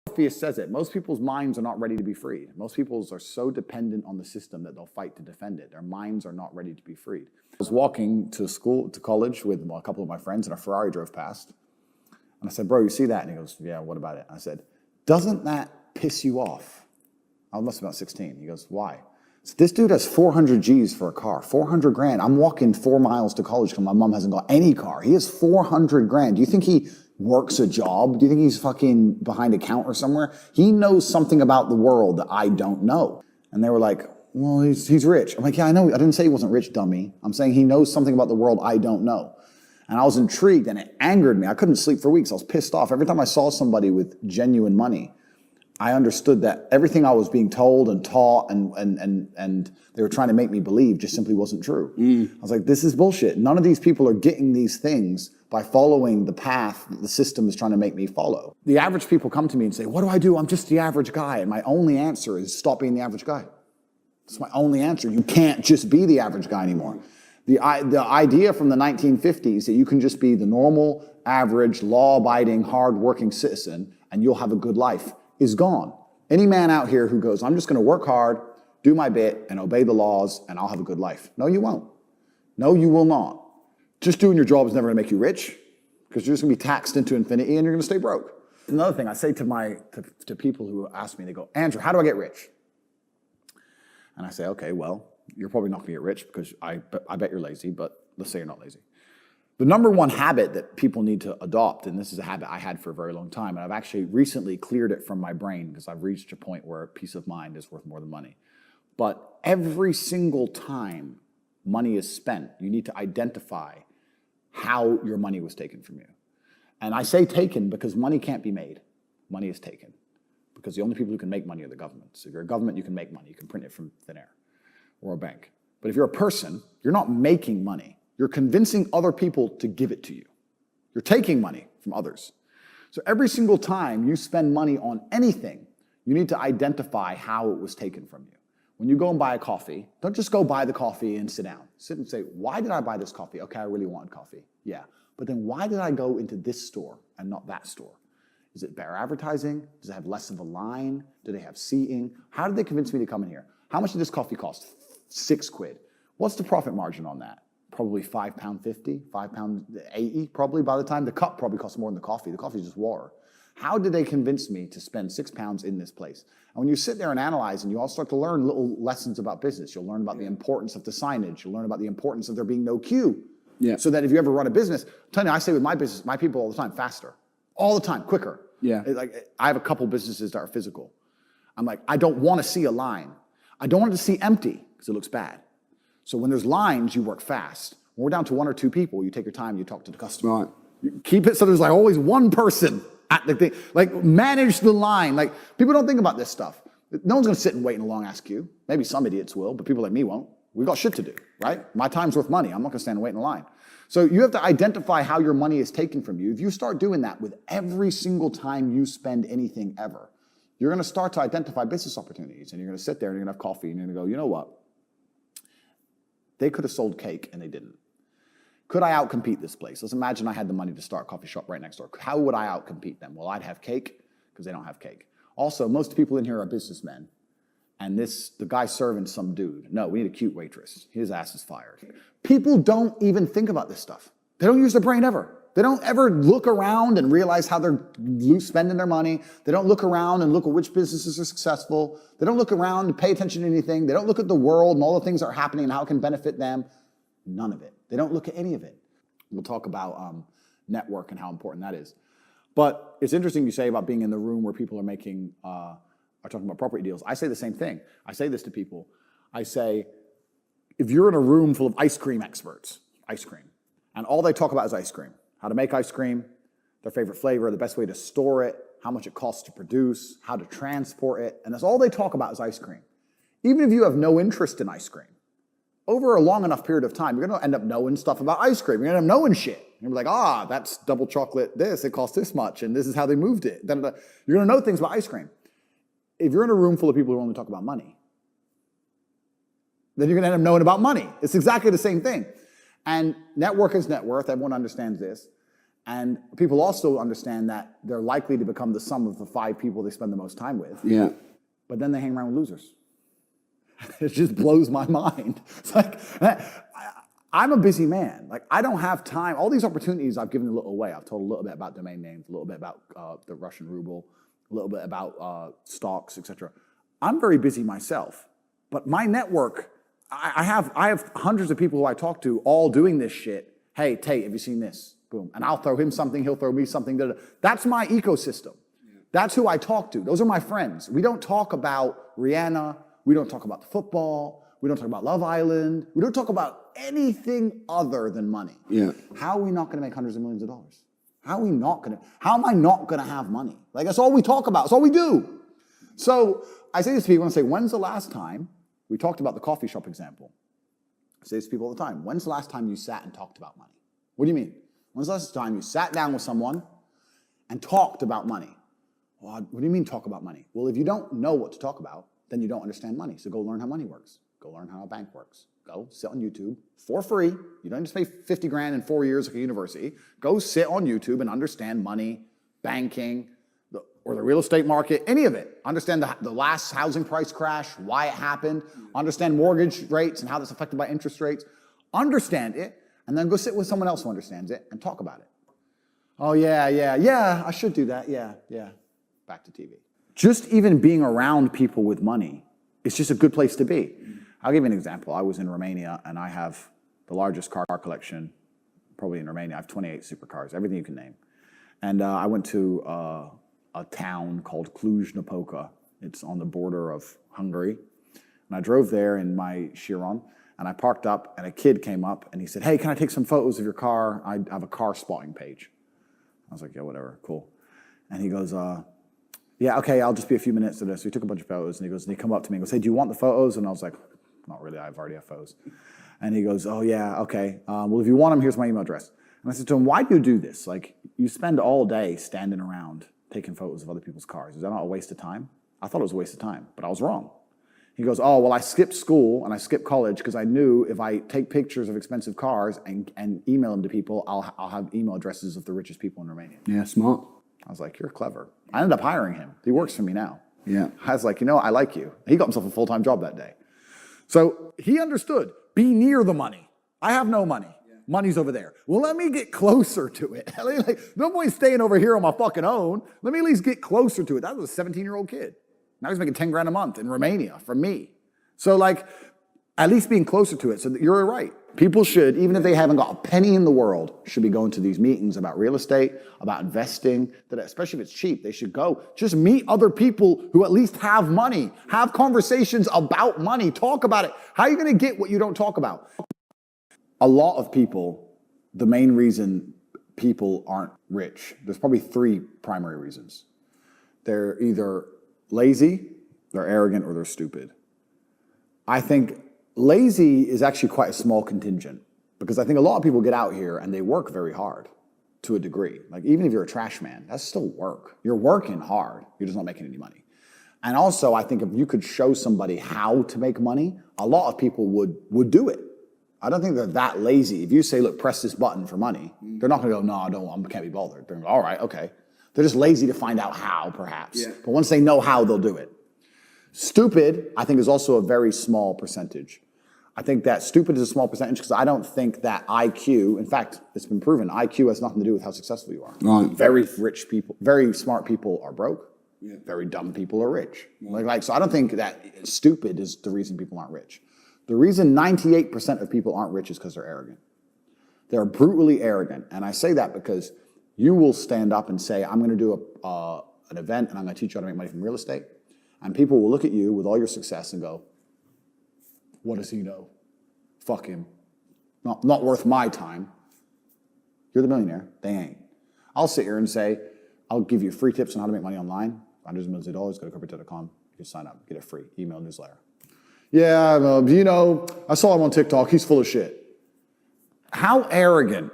Morpheus says it. Most people's minds are not ready to be freed. Most people are so dependent on the system that they'll fight to defend it. Their minds are not ready to be freed. I was walking to college with a couple of my friends, and a Ferrari drove past. And I said, bro, you see that? And he goes, yeah, what about it? I said, doesn't that piss you off? I must have been about 16. He goes, why? So this dude has 400 G's for a car, 400 grand. I'm walking 4 miles to college because my mom hasn't got any car. He has 400 grand. Do you think he works a job? Do you think he's fucking behind a counter somewhere? He knows something about the world that I don't know. And they were like, well, he's rich. I'm like, yeah, I know. I didn't say he wasn't rich, dummy. I'm saying he knows something about the world I don't know. And I was intrigued, and it angered me. I couldn't sleep for weeks. I was pissed off. Every time I saw somebody with genuine money, I understood that everything I was being told and taught and they were trying to make me believe just simply wasn't true. I was like, this is bullshit. None of these people are getting these things by following the path that the system is trying to make me follow. The average people come to me and say, what do? I'm just the average guy. And my only answer is stop being the average guy. That's my only answer. You can't just be the average guy anymore. The idea from the 1950s that you can just be the normal, average, law-abiding, hard-working citizen and you'll have a good life is gone. Any man out here who goes, I'm just going to work hard, do my bit, and obey the laws, and I'll have a good life. No, you won't. No, you will not. Just doing your job is never going to make you rich, because you're just going to be taxed into infinity, and you're going to stay broke. Another thing I say to people who ask me, they go, Andrew, how do I get rich? And I say, okay, well, you're probably not going to get rich, because I bet you're lazy, but let's say you're not lazy. The number one habit that people need to adopt, and this is a habit I had for a very long time, and I've actually recently cleared it from my brain because I've reached a point where peace of mind is worth more than money. But every single time money is spent, you need to identify how your money was taken from you. And I say taken because money can't be made. Money is taken. Because the only people who can make money are the governments. If you're a government, you can make money. You can print it from thin air or a bank. But if you're a person, you're not making money. You're convincing other people to give it to you. You're taking money from others. So every single time you spend money on anything, you need to identify how it was taken from you. When you go and buy a coffee, don't just go buy the coffee and sit down. Sit and say, why did I buy this coffee? Okay, I really wanted coffee. Yeah. But then why did I go into this store and not that store? Is it better advertising? Does it have less of a line? Do they have seating? How did they convince me to come in here? How much did this coffee cost? 6 quid. What's the profit margin on that? Probably £5.50, £5.80 probably by the time. The cup probably costs more than the coffee. The coffee is just water. How did they convince me to spend £6 in this place? And when you sit there and analyze and you all start to learn little lessons about business, you'll learn about the importance of the signage. You'll learn about the importance of there being no queue. Yeah. So that if you ever run a business, I'm telling you, I say with my business, my people all the time, faster. All the time, quicker. Yeah. Like I have a couple businesses that are physical. I'm like, I don't want to see a line. I don't want it to see empty because it looks bad. So when there's lines, you work fast. When we're down to 1 or 2 people, you take your time, you talk to the customer. Right. You keep it so there's like always one person at the thing. Like manage the line. Like people don't think about this stuff. No one's gonna sit and wait in a long ass queue. Maybe some idiots will, but people like me won't. We got shit to do, right? My time's worth money. I'm not gonna stand and wait in a line. So you have to identify how your money is taken from you. If you start doing that with every single time you spend anything ever, you're gonna start to identify business opportunities, and you're gonna sit there and you're gonna have coffee and you're gonna go, you know what? They could have sold cake and they didn't. Could I outcompete this place? Let's imagine I had the money to start a coffee shop right next door. How would I outcompete them? Well, I'd have cake because they don't have cake. Also, most people in here are businessmen. And the guy serving some dude. No, we need a cute waitress. His ass is fired. People don't even think about this stuff. They don't use their brain ever. They don't ever look around and realize how they're spending their money. They don't look around and look at which businesses are successful. They don't look around and pay attention to anything. They don't look at the world and all the things that are happening and how it can benefit them. None of it. They don't look at any of it. We'll talk about network and how important that is. But it's interesting you say about being in the room where people are talking about property deals. I say the same thing. I say this to people. I say, if you're in a room full of ice cream experts, and all they talk about is ice cream, how to make ice cream, their favorite flavor, the best way to store it, how much it costs to produce, how to transport it, and that's all they talk about is ice cream. Even if you have no interest in ice cream, over a long enough period of time, you're going to end up knowing stuff about ice cream. You're going to end up knowing shit. You're going to be like, that's double chocolate this, it costs this much, and this is how they moved it. You're going to know things about ice cream. If you're in a room full of people who only talk about money, then you're going to end up knowing about money. It's exactly the same thing. And network is net worth. Everyone understands this. And people also understand that they're likely to become the sum of the 5 people they spend the most time with. Yeah. But then they hang around with losers. It just blows my mind. It's like, I'm a busy man. Like, I don't have time. All these opportunities I've given a little away. I've told a little bit about domain names, a little bit about the Russian ruble, a little bit about stocks, etc. I'm very busy myself. But my network, I have hundreds of people who I talk to all doing this shit. Hey, Tate, have you seen this? Boom. And I'll throw him something, he'll throw me something. That's my ecosystem. That's who I talk to. Those are my friends. We don't talk about Rihanna. We don't talk about the football. We don't talk about Love Island. We don't talk about anything other than money. Yeah. How are we not going to make hundreds of millions of dollars? How am I not going to have money? Like, that's all we talk about. That's all we do. So I say this to people and I say, when's the last time, we talked about the coffee shop example. I say this to people all the time. When's the last time you sat and talked about money? What do you mean? When's the last time you sat down with someone and talked about money? Well, what do you mean talk about money? Well, if you don't know what to talk about, then you don't understand money. So go learn how money works. Go learn how a bank works. Go sit on YouTube for free. You don't just pay 50 grand in 4 years like a university. Go sit on YouTube and understand money, banking, or the real estate market, any of it. Understand the last housing price crash, why it happened. Understand mortgage rates and how that's affected by interest rates. Understand it, and then go sit with someone else who understands it and talk about it. Oh, yeah, I should do that. Yeah. Back to TV. Just even being around people with money, it's just a good place to be. I'll give you an example. I was in Romania, and I have the largest car collection probably in Romania. I have 28 supercars, everything you can name. And I went to a town called Cluj-Napoca. It's on the border of Hungary. And I drove there in my Chiron, and I parked up, and a kid came up, and he said, hey, can I take some photos of your car? I have a car spotting page. I was like, yeah, whatever, cool. And he goes, yeah, okay, I'll just be a few minutes to this. So he took a bunch of photos, and he come up to me and goes, hey, do you want the photos? And I was like, not really, I've already have photos. And he goes, oh yeah, okay. Well, if you want them, here's my email address. And I said to him, why do you do this? Like, you spend all day standing around taking photos of other people's cars. Is that not a waste of time? I thought it was a waste of time, but I was wrong. He goes, oh, well, I skipped school and I skipped college because I knew if I take pictures of expensive cars and email them to people, I'll have email addresses of the richest people in Romania. Yeah, smart. I was like, you're clever. I ended up hiring him. He works for me now. Yeah. I was like, I like you. He got himself a full-time job that day. So he understood, be near the money. I have no money. Yeah. Money's over there. Well, let me get closer to it. Like, no point staying over here on my fucking own. Let me at least get closer to it. That was a 17-year-old kid. Now he's making 10 grand a month in Romania from me. So like, at least being closer to it. So you're right. People should, even if they haven't got a penny in the world, should be going to these meetings about real estate, about investing, especially if it's cheap, they should go. Just meet other people who at least have money. Have conversations about money. Talk about it. How are you going to get what you don't talk about? A lot of people, the main reason people aren't rich, there's probably 3 primary reasons. They're either lazy, they're arrogant, or they're stupid. I think lazy is actually quite a small contingent because I think a lot of people get out here and they work very hard to a degree. Like, even if you're a trash man, that's still work. You're working hard. You're just not making any money. And also, I think if you could show somebody how to make money, a lot of people would do it. I don't think they're that lazy. If you say, look, press this button for money, they're not going to go, no, I can't be bothered. They're going to go, all right, okay. They're just lazy to find out how, perhaps. Yeah. But once they know how, they'll do it. Stupid, I think, is also a very small percentage. I think that stupid is a small percentage because I don't think that IQ, in fact, it's been proven, IQ has nothing to do with how successful you are. Right. Very rich people, very smart people are broke. Yeah. Very dumb people are rich. Yeah. So I don't think that stupid is the reason people aren't rich. The reason 98% of people aren't rich is because they're arrogant. They're brutally arrogant. And I say that because you will stand up and say, I'm going to do an event and I'm going to teach you how to make money from real estate. And people will look at you with all your success and go, what does he know? Fuck him. Not worth my time. You're the millionaire. They ain't. I'll sit here and say, I'll give you free tips on how to make money online. Hundreds of millions of dollars. Go to corporate.com. You can sign up. Get a free email newsletter. Yeah, I saw him on TikTok. He's full of shit. How arrogant,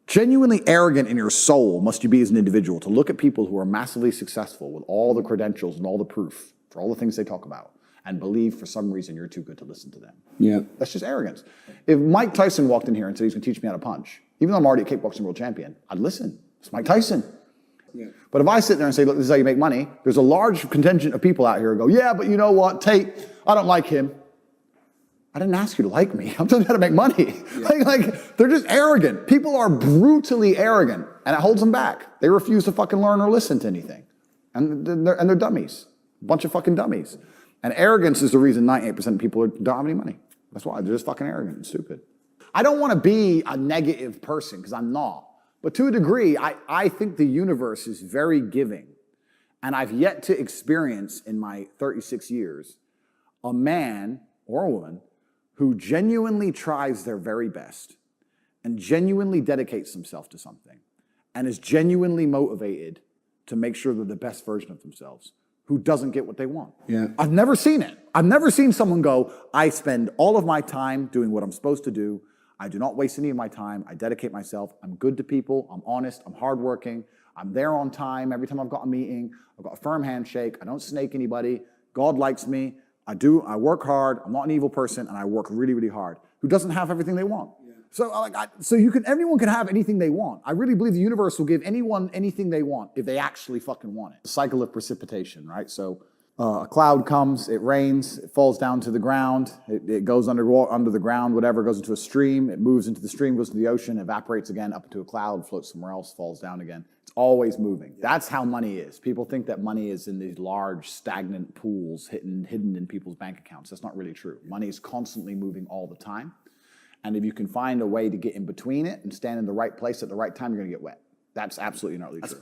genuinely arrogant in your soul must you be as an individual to look at people who are massively successful with all the credentials and all the proof for all the things they talk about and believe for some reason you're too good to listen to them. Yeah. That's just arrogance. If Mike Tyson walked in here and said he's going to teach me how to punch, even though I'm already a kickboxing world champion, I'd listen. It's Mike Tyson. Yeah. But if I sit there and say, look, this is how you make money, there's a large contingent of people out here who go, yeah, but you know what, Tate, I don't like him. I didn't ask you to like me. I'm telling you how to make money. Yeah. Like, they're just arrogant. People are brutally arrogant, and it holds them back. They refuse to fucking learn or listen to anything. And they're dummies. A bunch of fucking dummies. And arrogance is the reason 98% of people don't have any money. That's why. They're just fucking arrogant and stupid. I don't want to be a negative person, because I'm not. But to a degree, I think the universe is very giving. And I've yet to experience in my 36 years a man or a woman who genuinely tries their very best and genuinely dedicates themselves to something and is genuinely motivated to make sure they're the best version of themselves, who doesn't get what they want. Yeah. I've never seen it. I've never seen someone go, I spend all of my time doing what I'm supposed to do. I do not waste any of my time. I dedicate myself. I'm good to people. I'm honest. I'm hardworking. I'm there on time. Every time I've got a meeting, I've got a firm handshake. I don't snake anybody. God likes me. I work hard. I'm not an evil person, and I work really, really hard. Who doesn't have everything they want? Yeah. So everyone can have anything they want. I really believe the universe will give anyone anything they want if they actually fucking want it. The cycle of precipitation, right? So a cloud comes, it rains, it falls down to the ground, it goes under the ground, whatever, goes into a stream, it moves into the stream, goes to the ocean, evaporates again, up into a cloud, floats somewhere else, falls down again. It's always moving. That's how money is. People think that money is in these large, stagnant pools hidden in people's bank accounts. That's not really true. Money is constantly moving all the time. And if you can find a way to get in between it and stand in the right place at the right time, you're going to get wet. That's absolutely not really true.